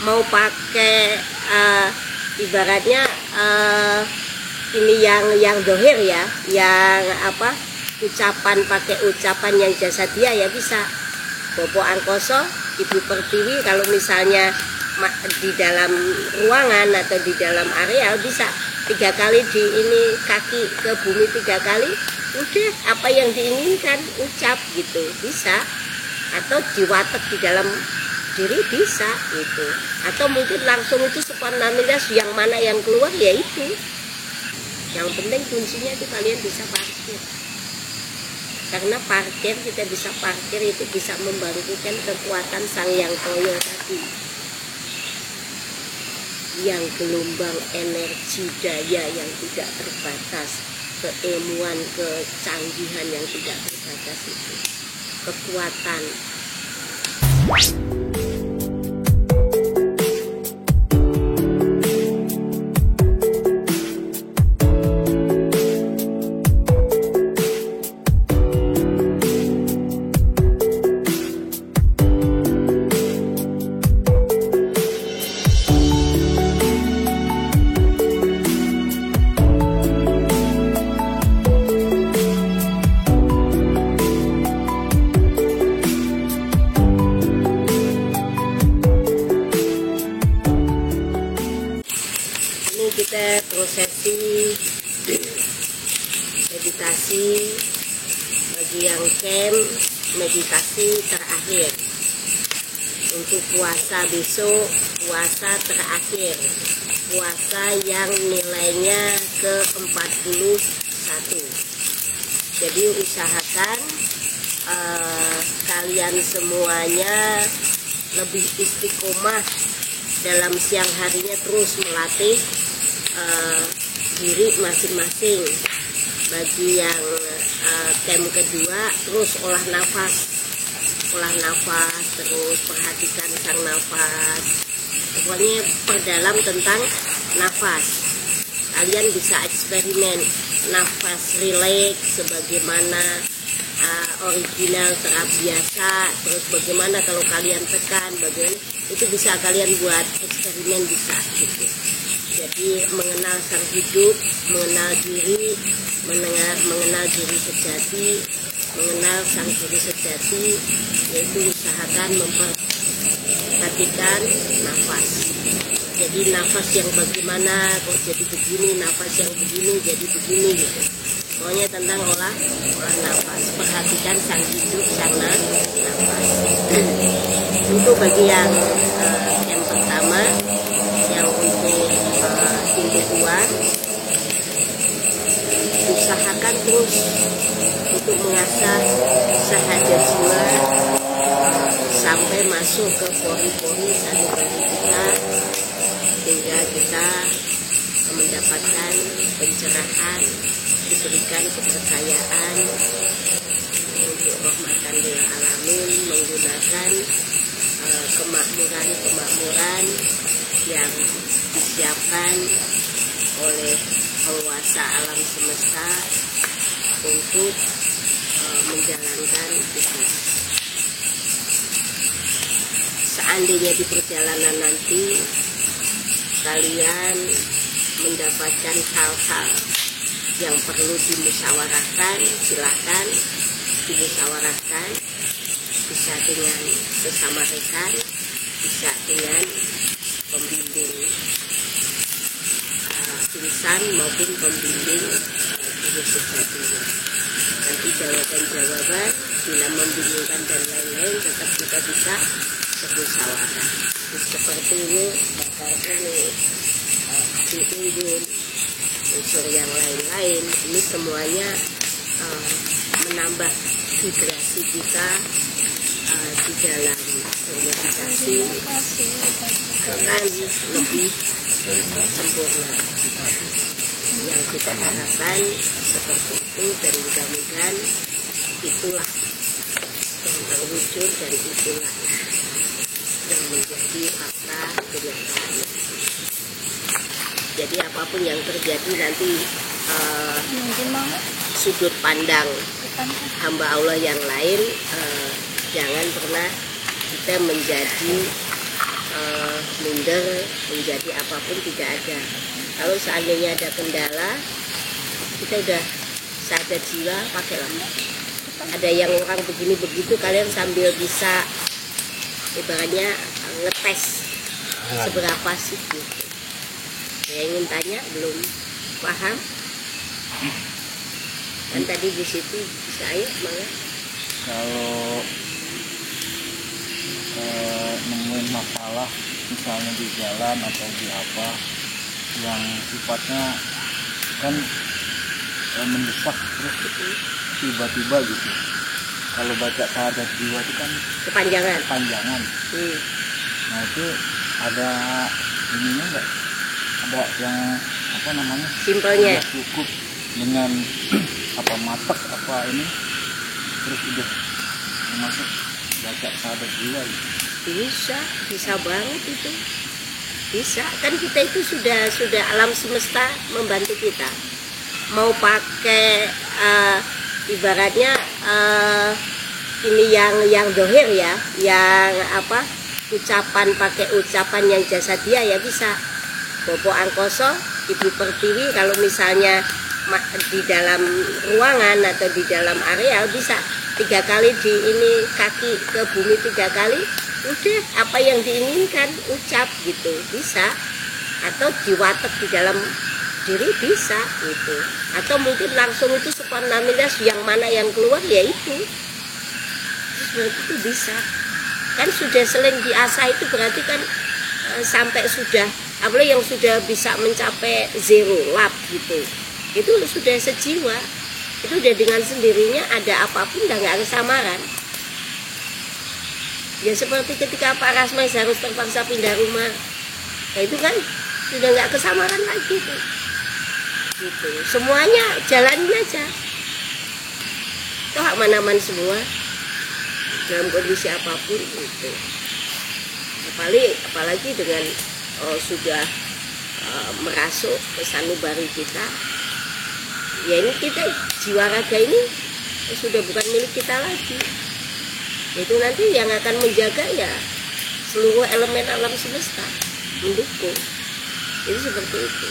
mau pakai ibaratnya ini yang dohir ya, yang apa, ucapan, pakai ucapan yang jasadia ya bisa. Bopo Angkoso, Ibu Pertiwi kalau misalnya di dalam ruangan atau di dalam areal bisa 3 kali di ini, kaki ke bumi 3 kali, udah apa yang diinginkan ucap gitu bisa. Atau diwatek di dalam diri bisa gitu, atau mungkin langsung itu Subhanallah, yang mana yang keluar ya itu. Yang penting kuncinya itu kalian bisa parkir, karena parkir, kita bisa parkir itu bisa membangkitkan kekuatan Sang Yang Toyo tadi, yang gelombang energi daya yang tidak terbatas, keilmuan, kecanggihan yang tidak terbatas itu, kekuatan. Kita prosesi meditasi bagi yang camp, meditasi terakhir untuk puasa besok, puasa terakhir, puasa yang nilainya ke-41. Jadi usahakan kalian semuanya lebih istiqomah dalam siang harinya, terus melatih diri masing-masing. Bagi yang camp kedua, terus olah nafas, terus perhatikan sang nafas, pokoknya perdalam tentang nafas. Kalian bisa eksperimen nafas rileks sebagaimana original terbiasa, terus bagaimana kalau kalian tekan, bagaimana itu bisa kalian buat eksperimen, bisa gitu. Jadi mengenal sang hidup, mengenal diri, mengenal diri sejati, mengenal sang diri sejati, yaitu usahakan memperhatikan nafas. Jadi nafas yang bagaimana kok jadi begini, nafas yang begini jadi begini gitu. Pokoknya tentang olah nafas, perhatikan sang hidup, sang nafas. Untuk bagi yang pertama, yang untuk tim kedua, usahakan terus untuk mengasah sahaja jiwa sampai masuk ke pori-pori sanubari kita, sehingga kita mendapatkan pencerahan, diberikan kepercayaan untuk rahmatan lil alamin, menggunakan kemakmuran yang disiapkan oleh penguasa alam semesta untuk menjalankan tugas. Seandainya di perjalanan nanti kalian mendapatkan hal-hal yang perlu dimusyawarahkan, silahkan dimusyawarahkan, bisa dengan sesama rekan, bisa dengan pembimbing insan maupun pembimbing guru sejatinya. Nanti jawaban-jawaban bila membingungkan dan lain-lain tetap kita bisa bermusyawarah. Seperti ini, bakar ini, diunggul, unsur yang lain-lain, ini semuanya menambah vibrasi kita di dalam meditasi akan lebih sempurna. Yang kita harapkan seperti itu, dan mudah-mudahan itulah yang terwujud, dan itulah yang menjadi fakta kenyataan. Jadi apapun yang terjadi nanti sudut pandang hamba Allah yang lain, jangan pernah kita menjadi minder, menjadi apapun tidak ada. Kalau seandainya ada kendala, kita udah sadar jiwa, pakailah. Ada yang orang begini begitu, kalian sambil bisa ibaratnya ngetes seberapa sih gitu. Saya ingin tanya, belum paham? Kan tadi di situ bisa, ayo semangat. Kalau nemuin masalah misalnya di jalan atau di apa yang sifatnya kan mendesak terus tiba-tiba gitu, kalau baca syahadat jiwa itu kan kepanjangan. Nah itu ada ininya enggak, ada yang apa namanya simpelnya cukup dengan apa matek apa ini terus udah masuk baca syahadat jiwa gitu. Bisa banget itu, bisa kan. Kita itu sudah alam semesta membantu kita, mau pakai ibaratnya ini yang dohir ya, yang apa, pakai ucapan yang jasadiah ya bisa. Bobo Angkoso, Ibu Pertiwi, kalau misalnya di dalam ruangan atau di dalam areal bisa 3 kali di ini kaki ke bumi 3 kali, udah apa yang diinginkan ucap gitu bisa. Atau diwatek di dalam diri bisa gitu. Atau mungkin langsung itu subhanallah, yang mana yang keluar ya itu. Berarti itu bisa. Kan sudah sering diasah itu berarti kan sampai sudah, apalagi yang sudah bisa mencapai zero lap gitu. Itu sudah sejiwa. Itu udah dengan sendirinya ada apapun udah nggak kesamaran. Ya seperti ketika Pak Rasmais harus terpaksa pindah rumah, nah itu kan sudah nggak kesamaran lagi tuh. Gitu. Semuanya jalanin aja. Toh aman-aman semua dalam kondisi apapun itu. Apalagi dengan sudah merasuk ke sanubari kita. Ya ini kita jiwa raga ini sudah bukan milik kita lagi. Itu nanti yang akan menjaga ya seluruh elemen alam semesta mendukung. Jadi seperti itu.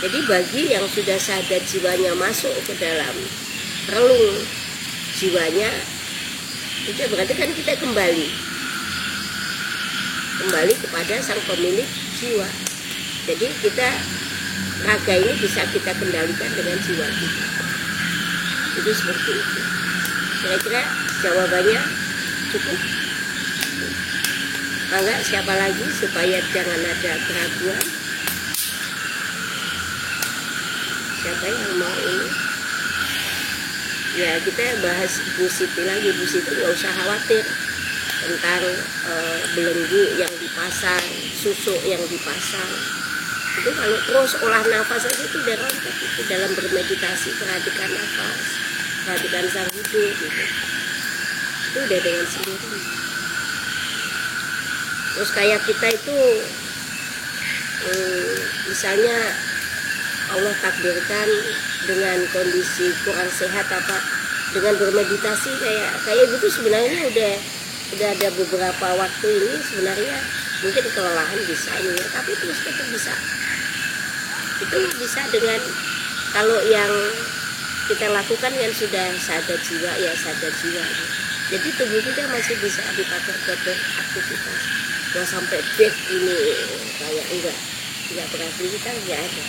Jadi bagi yang sudah sadar jiwanya masuk ke dalam relung jiwanya, itu berarti kan kita kembali kepada sang pemilik jiwa. Jadi kita raga ini bisa kita kendalikan dengan jiwa kita. Itu seperti itu. Kira-kira jawabannya cukup? Enggak, siapa lagi supaya jangan ada keraguan? Siapa yang mau ini? Ya kita bahas Bu Siti lagi. Bu Siti nggak usah khawatir tentang belenggu yang dipasang, susuk yang dipasang. Itu kalau terus olah nafas aja itu udah rontok. Itu dalam bermeditasi, perhatikan nafas, perhatikan sang hidup gitu. Itu udah dengan sendiri. Terus kayak kita itu misalnya Allah takdirkan dengan kondisi kurang sehat apa, dengan bermeditasi kayak gitu sebenarnya udah ada beberapa waktu ini sebenarnya mungkin kelelahan bisa ini, tapi terus tetap bisa. Itu bisa dengan kalau yang kita lakukan yang sudah sadar jiwa ya sadar jiwa. Jadi tubuh kita masih bisa dipakai buat beraktivitas. Nggak sampai dead ini kayak enggak beraktivitas nggak ada.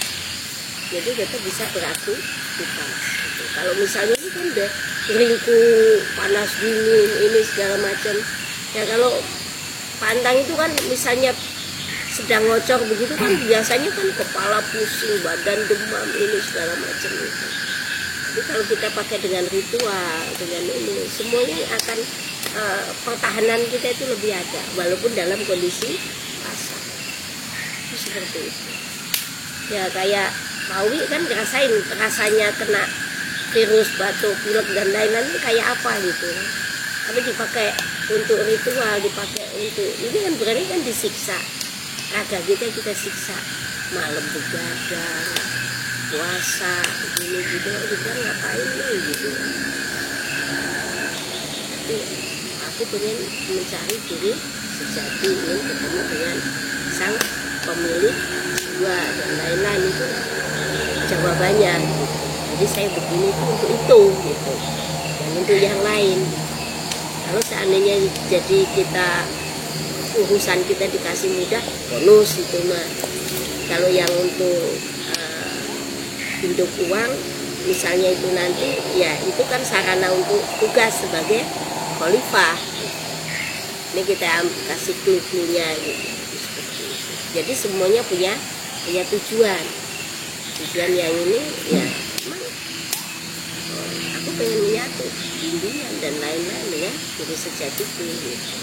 Jadi tetap bisa beraktivitas. Gitu. Kalau misalnya ini kan udah ringku, panas dingin, ini segala macam. Ya kalau pantang itu kan misalnya sedang ngocor begitu kan biasanya kan kepala pusing, badan demam, ini segala macam itu. Jadi kalau kita pakai dengan ritual, dengan ini, semuanya akan pertahanan kita itu lebih ada, walaupun dalam kondisi pasang. Itu seperti itu. Ya kayak Maui kan ngerasain rasanya kena virus, batuk, pilek dan lain-lain kayak apa gitu. Tapi dipakai untuk ritual, dipakai untuk ini kan berarti kan disiksa. Raga kita siksa, malam begadang, puasa, gini gitu, kita ngapain nih gitu. Tapi aku pengen mencari diri sejati, ingin ketemu dengan lain-lain itu jawabannya. Jadi saya begini itu untuk itu gitu, dan untuk yang lain. Kalau seandainya jadi kita urusan kita dikasih mudah, bonus itu mah. Kalau yang untuk hidup uang misalnya itu nanti ya itu kan sarana untuk tugas sebagai khalifah. Ini kita kasih clue-nya gitu. Jadi semuanya punya tujuan yang ini ya emang aku pengen lihat tuh bimbingan dan lain-lain ya diri sejatiku gitu.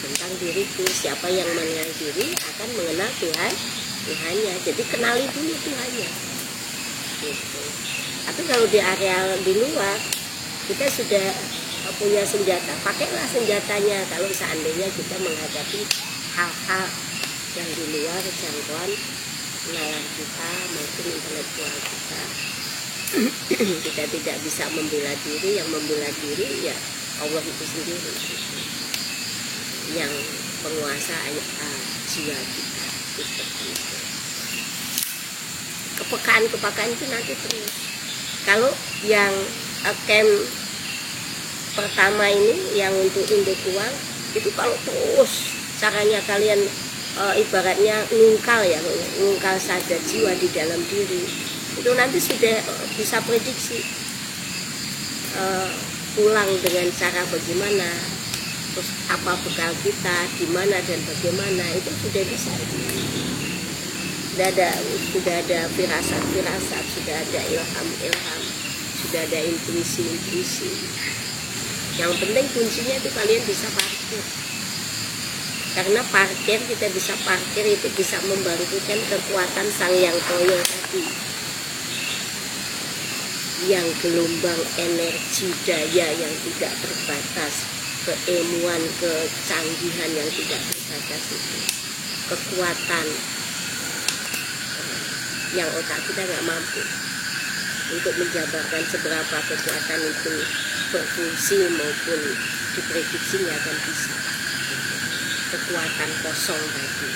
Tentang diriku, siapa yang mengenal diri akan mengenal Tuhannya. Jadi kenali dulu Tuhannya gitu. Tapi kalau di area di luar kita sudah punya senjata, pakailah senjatanya kalau seandainya kita menghadapi hal-hal yang di luar jangkauan nalar kita maupun intelektual kita. Kita tidak bisa membela diri, yang membela diri ya Allah itu sendiri yang penguasa jiwa kita. Kepekaan itu nanti terus. Kalau yang camp pertama ini yang untuk induk uang itu kalau terus caranya kalian ibaratnya ngungkal saja jiwa di dalam diri, itu nanti sudah bisa prediksi pulang dengan cara bagaimana, terus apa bekal kita, di mana dan bagaimana, itu sudah bisa. Sudah ada firasat, sudah ada ilham, sudah ada intuisi. Yang penting kuncinya itu kalian bisa parkir. Karena kita bisa parkir itu bisa membarukan kekuatan sang yang toyo tadi. Yang gelombang energi daya yang tidak terbatas, keilmuan, kecanggihan yang tidak terbatas itu. Kekuatan yang otak kita nggak mampu untuk menjabarkan seberapa kekuatan itu berfungsi maupun diprediksi nggak akan bisa. Kekuatan kosong tadi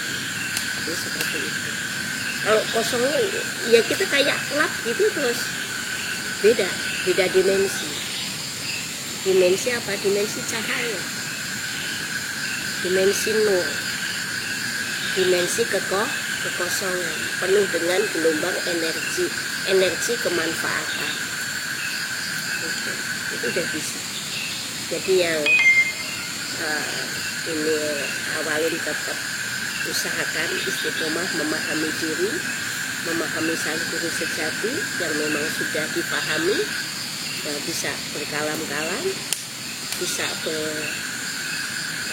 itu seperti itu. Kalau kosongnya ya kita kayak gelap gitu, terus beda dimensi apa? Dimensi cahaya, dimensi nur, dimensi kekosongan penuh dengan gelombang energi kemanfaatan. Itu udah bisa. Jadi yang ini awalin tetap usahakan istiqomah memahami diri, memahami sang guru sejati yang memang sudah dipahami, bisa berkalam-kalam, bisa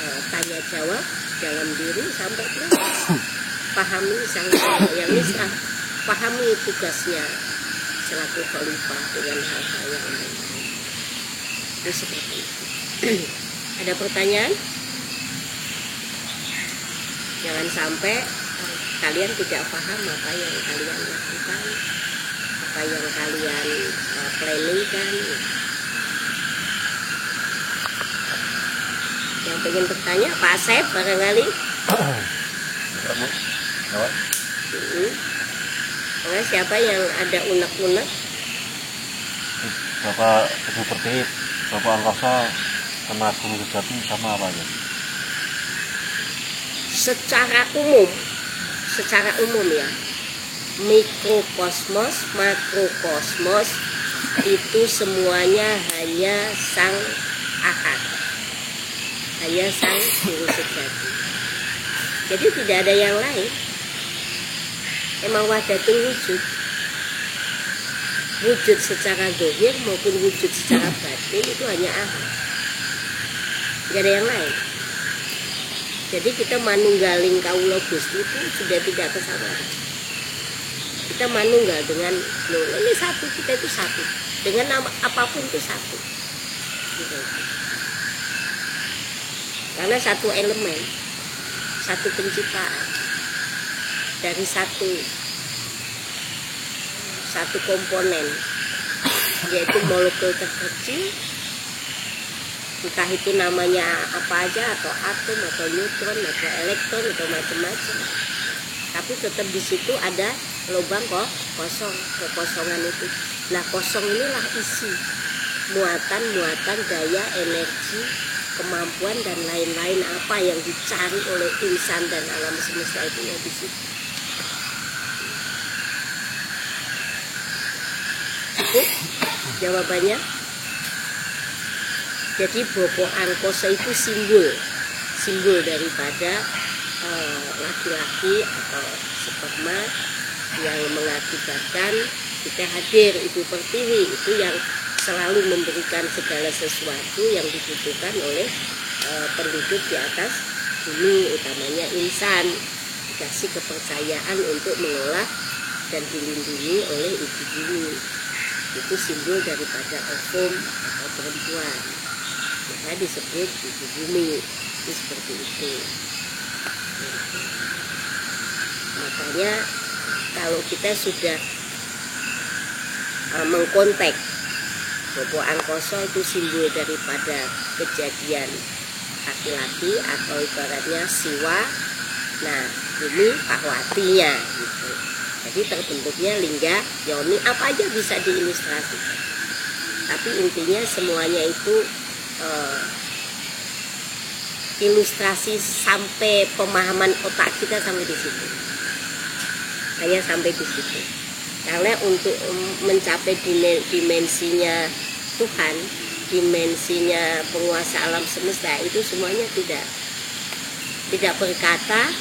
bertanya jawab dalam diri sampai terus pahami sang guru yang bisa pahami tugasnya selaku khalifah dengan hal-hal yang lain. Itu seperti itu. Ada pertanyaan? Jangan sampai kalian tidak paham apa yang kalian lakukan, apa yang kalian planningkan. Yang pengen bertanya Pak Asep barangkali. Siapa yang ada unek-unek? Bapak seperti Bapak Angkasa sama guru sejati sama apa ya? Secara umum ya, mikrokosmos, makrokosmos itu semuanya hanya sang ahad, hanya sang guru sejati. Jadi tidak ada yang lain. Emang wahdatul wujud secara zahir maupun wujud secara batin itu hanya ahad, tidak ada yang lain. Jadi kita manunggaling kawula Gusti itu sudah tidak kesamaan. Kita manunggal dengan ini satu, kita itu satu. Dengan nama apapun itu satu. Gitu. Karena satu elemen, satu penciptaan dari satu komponen, yaitu molekul terkecil. Entah itu namanya apa aja, atau atom, atau neutron, atau elektron, atau macam-macam. Tapi tetap di situ ada lubang kok kosong, kekosongan itu. Nah kosong inilah isi muatan daya, energi, kemampuan dan lain-lain apa yang dicari oleh insan dan alam semesta itu ya di situ. Cukup jawabannya. Jadi Bobo Angkoso itu simbol daripada laki-laki atau sperma yang mengakibatkan kita hadir. Ibu Pertiwi itu yang selalu memberikan segala sesuatu yang dibutuhkan oleh penduduk di atas bumi, utamanya insan, dikasih kepercayaan untuk mengolah dan dilindungi oleh ibu bumi. Itu simbol daripada ovum atau perempuan, maka disebut ibu bumi. Itu seperti itu. Makanya kalau kita sudah mengkontek Bobo Angkoso itu simbol daripada kejadian laki-laki atau ibaratnya siwa. Nah ini Pakwatinya gitu. Jadi terbentuknya lingga yoni, apa aja bisa diilustrasikan. Tapi intinya semuanya itu ilustrasi sampai pemahaman otak kita sampai di situ. Hanya sampai di situ. Karena untuk mencapai dimensinya Tuhan, dimensinya penguasa alam semesta itu semuanya tidak berkata,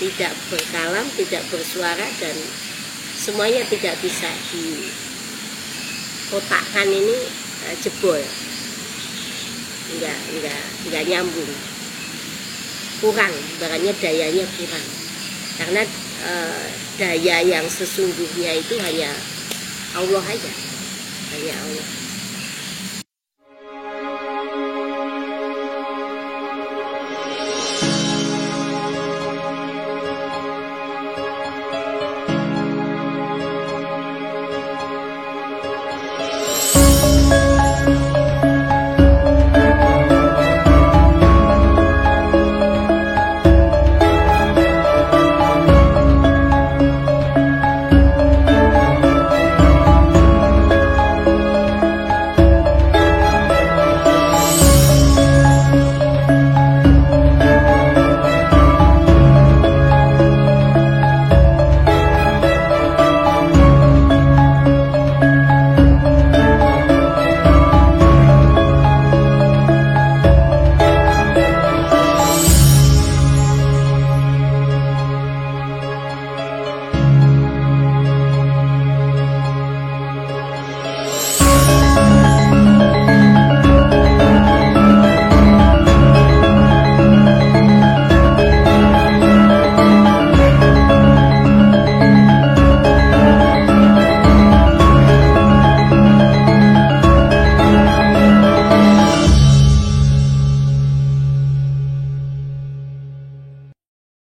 tidak berkalam, tidak bersuara, dan semuanya tidak bisa dikotakkan. Ini jebol, enggak nyambung, kurang, barangnya dayanya kurang. Karena daya yang sesungguhnya itu hanya Allah aja, hanya Allah.